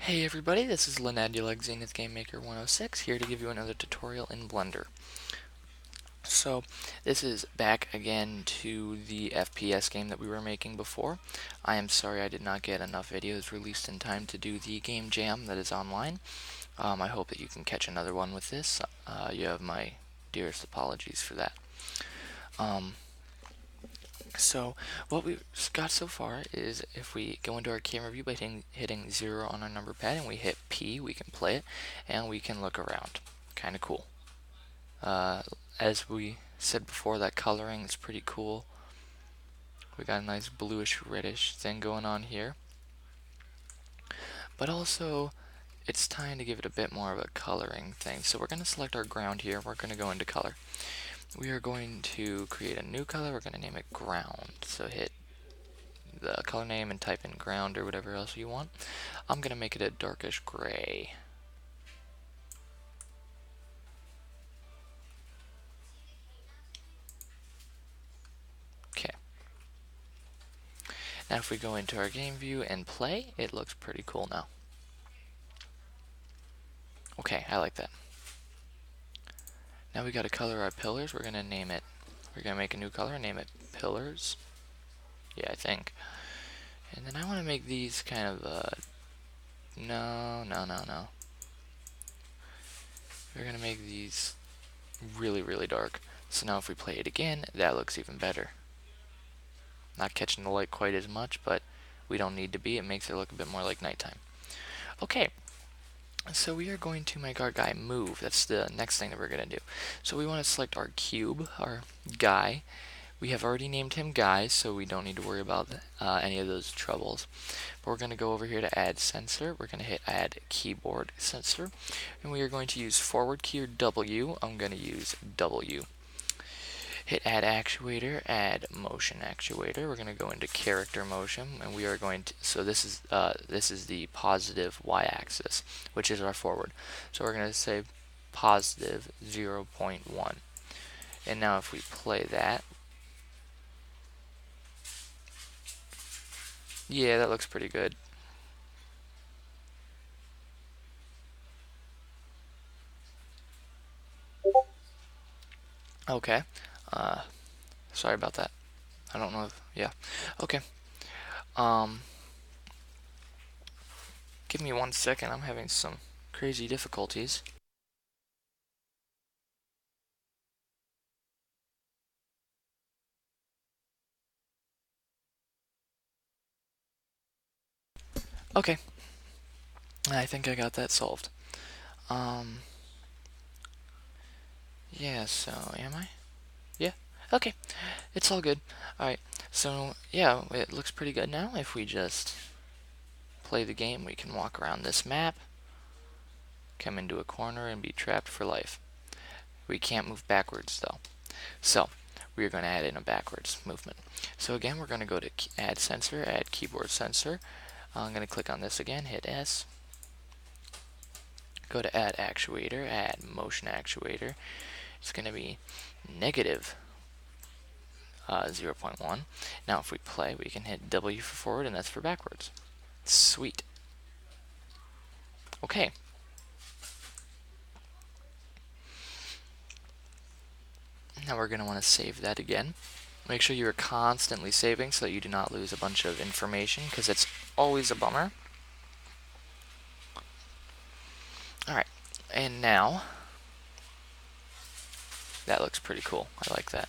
Hey everybody, this is Lenadulag Zenith Game Maker 106 here to give you another tutorial in Blender. So this is back again to the FPS game that we were making before. I am sorry I did not get enough videos released in time to do the game jam that is online. I hope that you can catch another one with this. You have my dearest apologies for that. So what we've got so far is if we go into our camera view by hitting 0 on our number pad and we hit P, we can play it and we can look around. Kind of cool. As we said before, that coloring is pretty cool. We got a nice bluish reddish thing going on here. But also, it's time to give it a bit more of a coloring thing. So we're going to select our ground here. We're going to go into color. We are going to create a new color. We're going to name it ground. So hit the color name and type in ground or whatever else you want. I'm going to make it a darkish gray. Okay. Now if we go into our game view and play, it looks pretty cool now. Okay, I like that. Now we got to color our pillars. We're going to name it, we're going to make a new color and name it pillars. Yeah, I think. And then I want to make these kind of, no. We're going to make these really, really dark. So now if we play it again, that looks even better. Not catching the light quite as much, but we don't need to be. It makes it look a bit more like nighttime. Okay, so we are going to make our guy move. That's the next thing that we're going to do. So we want to select our cube, our guy. We have already named him Guy, so we don't need to worry about any of those troubles. But we're going to go over here to Add Sensor. We're going to hit Add Keyboard Sensor. And we are going to use forward key or W. I'm going to use W. Hit Add Actuator, Add Motion Actuator. We're going to go into Character Motion, and we are going to, so this is the positive Y-axis, which is our forward. So we're going to say positive 0.1. And now if we play that, yeah, that looks pretty good. Okay. Sorry about that. I don't know if, yeah. Okay. Give me 1 second. I'm having some crazy difficulties. Okay. I think I got that solved. Yeah, so am I? Yeah. Okay. It's all good. Alright. So, yeah, it looks pretty good now. If we just play the game, we can walk around this map, come into a corner, and be trapped for life. We can't move backwards, though. So, we are going to add in a backwards movement. So again, we're going to go to Add Sensor, Add Keyboard Sensor. I'm going to click on this again, hit S. Go to Add Actuator, Add Motion Actuator. It's going to be negative 0.1. Now if we play, we can hit W for forward, and that's for backwards. Sweet. Okay. Now we're going to want to save that again. Make sure you are constantly saving so that you do not lose a bunch of information, because it's always a bummer. Alright, and now, that looks pretty cool. I like that.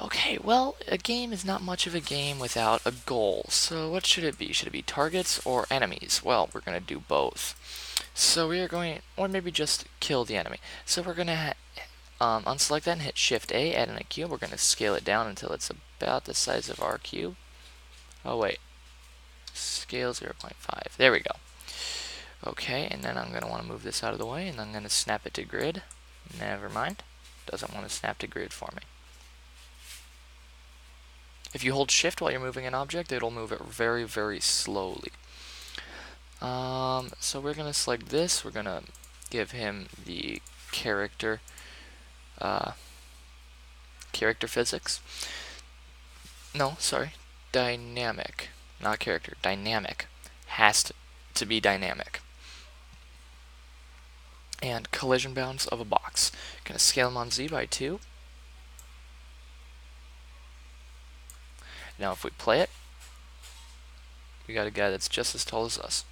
Okay, well, a game is not much of a game without a goal. So what should it be? Should it be targets or enemies? Well, we're going to do both. So we are going, or maybe just kill the enemy. So we're going to unselect that and hit Shift A, add in a cube. We're going to scale it down until it's about the size of our cube. Oh wait, scale 0.5. There we go. Okay, and then I'm going to want to move this out of the way, and I'm going to snap it to grid. Never mind, doesn't want to snap to grid for me. If you hold Shift while you're moving an object, it'll move it very, very slowly. So we're going to select this. We're going to give him the character physics. No, sorry. Dynamic. Not character. Dynamic. Has to be dynamic. And collision bounds of a box. Going to scale them on Z by 2. Now if we play it, we got a guy that's just as tall as us.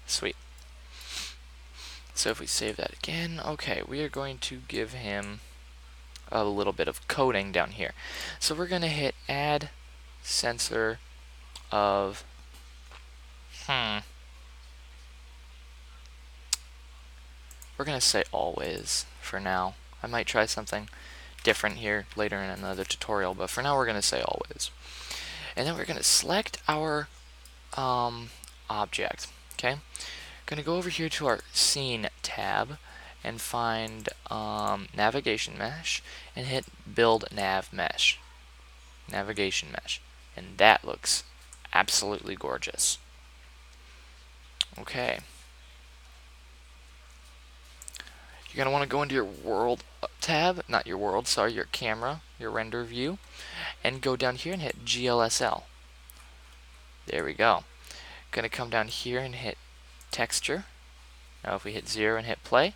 Sweet. So if we save that again, okay, we are going to give him a little bit of coding down here. So we're going to hit add sensor of we're going to say always for now. I might try something different here later in another tutorial, but for now we're going to say always. And then we're going to select our object. Okay, going to go over here to our scene tab and find navigation mesh and hit build nav mesh, navigation mesh, and that looks absolutely gorgeous. Okay, you're going to want to go into your world tab, not your world, sorry, your camera, your render view, and go down here and hit GLSL. There we go. Going to come down here and hit texture. Now if we hit 0 and hit play,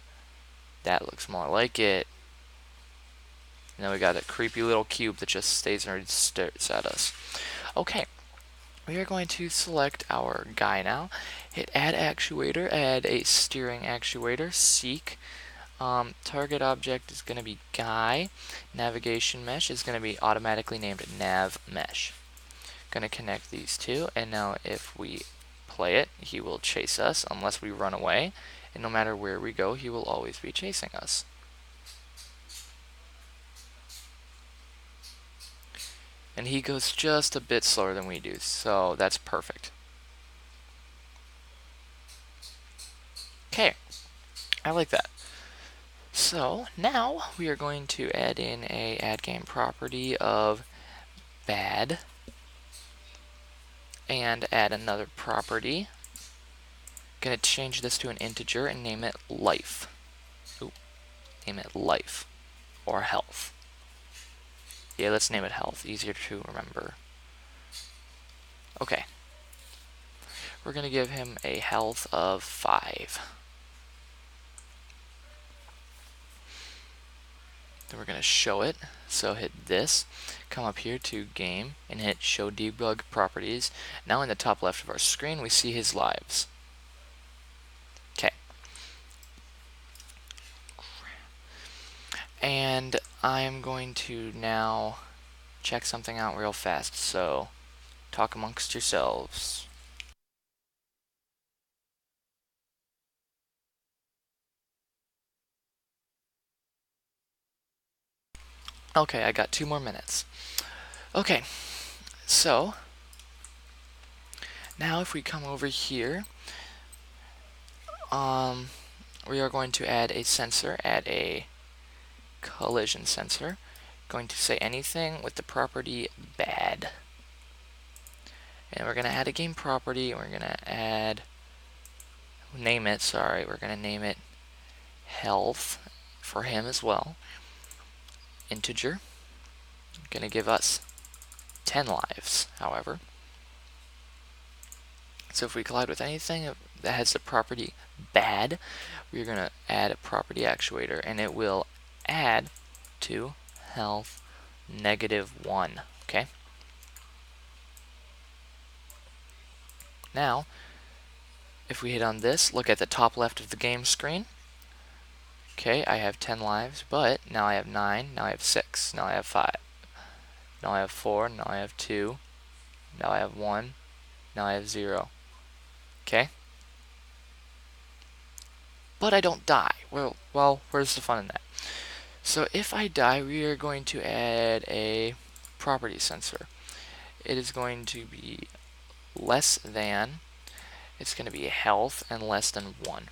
that looks more like it. Now we got a creepy little cube that just stays and stares at us. Okay, we are going to select our guy now. Hit add actuator, add a steering actuator, seek. Target object is going to be guy. Navigation mesh is going to be automatically named nav mesh. Going to connect these two, and now if we play it, he will chase us unless we run away, and no matter where we go, he will always be chasing us. And he goes just a bit slower than we do, so that's perfect. Okay, I like that. So now we are going to add in a add game property of bad and add another property. Going to change this to an integer and name it life. Ooh, name it life or health. Yeah, let's name it health, easier to remember. Okay, we're going to give him a health of 5. Then we're going to show it, so hit this, come up here to game and hit show debug properties. Now in the top left of our screen we see his lives. Okay, and I am going to now check something out real fast, so talk amongst yourselves. Okay, I got 2 more minutes. Okay, so now if we come over here, we are going to add a sensor, add a collision sensor. Going to say anything with the property bad. And we're going to add a game property, and we're going to add, name it, sorry, we're going to name it health for him as well. Integer. Going to give us 10 lives, however. So if we collide with anything that has the property bad, we're going to add a property actuator, and it will add to health -1. Okay. Now, if we hit on this, look at the top left of the game screen. Okay, I have 10 lives, but now I have 9, now I have 6, now I have 5, now I have 4, now I have 2, now I have 1, now I have 0. Okay? But I don't die. Well, where's the fun in that? So if I die, we are going to add a property sensor. It is going to be less than, it's going to be health and less than 1.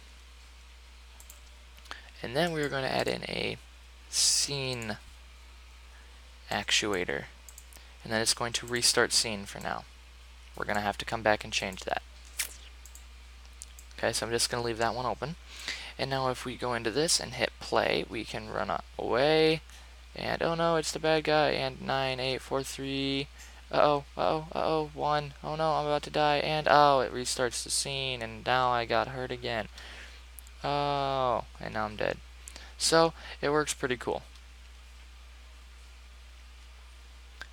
And then we're going to add in a scene actuator. And then it's going to restart scene for now. We're going to have to come back and change that. Okay, so I'm just going to leave that one open. And now if we go into this and hit play, we can run away. And oh no, it's the bad guy. And 9, 8, 4, 3. Uh-oh, uh-oh, uh-oh, one. Oh no, I'm about to die, and oh, it restarts the scene, and now I got hurt again. Oh, and now I'm dead. So, it works pretty cool.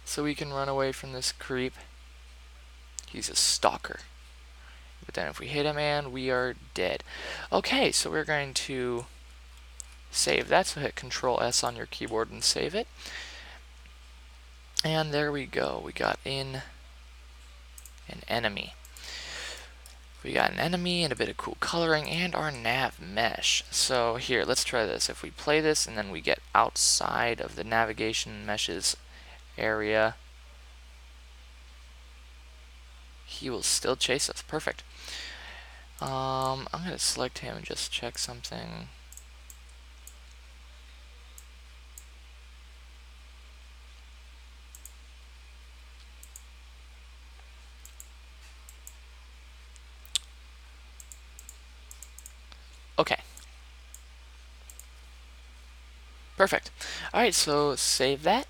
So we can run away from this creep. He's a stalker. But then if we hit him, and we are dead. Okay, so we're going to save that. So hit Control S on your keyboard and save it. And there we go. We got in an enemy. We got an enemy and a bit of cool coloring and our nav mesh. So here, let's try this. If we play this and then we get outside of the navigation meshes area, he will still chase us. Perfect. I'm going to select him and just check something. Okay. Perfect. Alright, so save that.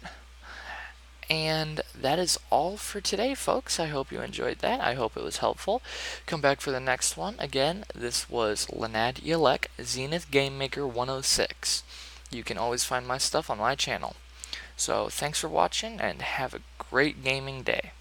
And that is all for today, folks. I hope you enjoyed that. I hope it was helpful. Come back for the next one. Again, this was Lenad Yelek, Zenith Game Maker 106. You can always find my stuff on my channel. So thanks for watching, and have a great gaming day.